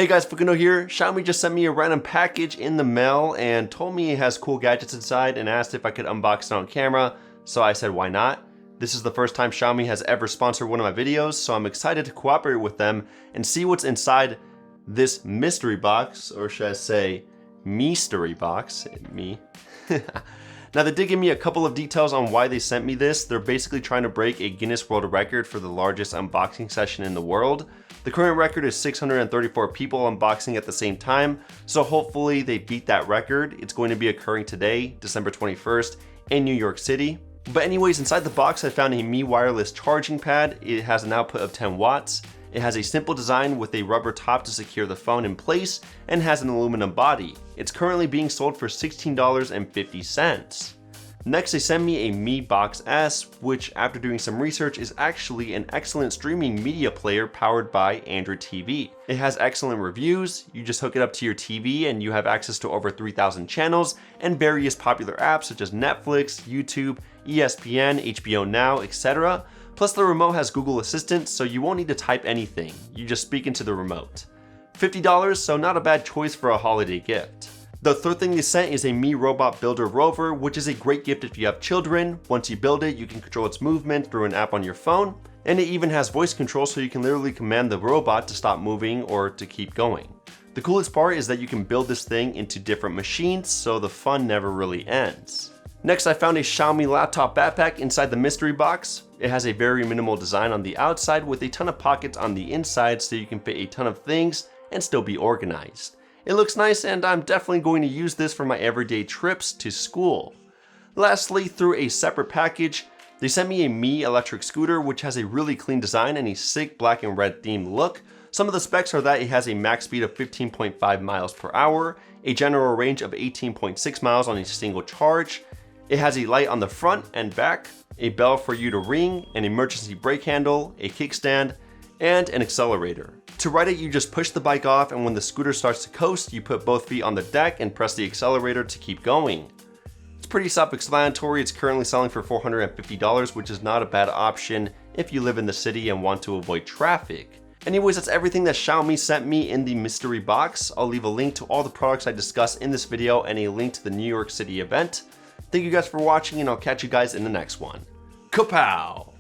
Hey guys, Fukuno here. Xiaomi just sent me a random package in the mail and told me it has cool gadgets inside and asked if I could unbox it on camera, so I said why not. This is the first time Xiaomi has ever sponsored one of my videos, so I'm excited to cooperate with them and see what's inside this mystery box, or should I say mystery box, me. Now they did give me a couple of details on why they sent me this. They're basically trying to break a Guinness World Record for the largest unboxing session in the world. The current record is 634 people unboxing at the same time, so hopefully they beat that record. It's going to be occurring today, December 21st, in New York City. But anyways, inside the box I found a Mi wireless charging pad. It has an output of 10 watts. It has a simple design with a rubber top to secure the phone in place and has an aluminum body. It's currently being sold for $16.50. Next, they sent me a Mi Box S, which after doing some research is actually an excellent streaming media player powered by Android TV. It has excellent reviews. You just hook it up to your TV and you have access to over 3,000 channels and various popular apps such as Netflix, YouTube, ESPN, HBO Now, etc. Plus the remote has Google Assistant, so you won't need to type anything. You just speak into the remote. $50, so not a bad choice for a holiday gift. The third thing they sent is a Mi Robot Builder Rover, which is a great gift if you have children. Once you build it, you can control its movement through an app on your phone, and it even has voice control so you can literally command the robot to stop moving or to keep going. The coolest part is that you can build this thing into different machines, so the fun never really ends. Next, I found a Xiaomi laptop backpack inside the mystery box. It has a very minimal design on the outside with a ton of pockets on the inside so you can fit a ton of things and still be organized. It looks nice and I'm definitely going to use this for my everyday trips to school. Lastly, through a separate package, they sent me a Mi electric scooter which has a really clean design and a sick black and red themed look. Some of the specs are that it has a max speed of 15.5 miles per hour, a general range of 18.6 miles on a single charge. It has a light on the front and back, a bell for you to ring, an emergency brake handle, a kickstand, and an accelerator. To ride it, you just push the bike off, and when the scooter starts to coast, you put both feet on the deck and press the accelerator to keep going. It's pretty self-explanatory. It's currently selling for $450, which is not a bad option if you live in the city and want to avoid traffic. Anyways, that's everything that Xiaomi sent me in the mystery box. I'll leave a link to all the products I discussed in this video and a link to the New York City event. Thank you guys for watching, and I'll catch you guys in the next one. Kapow!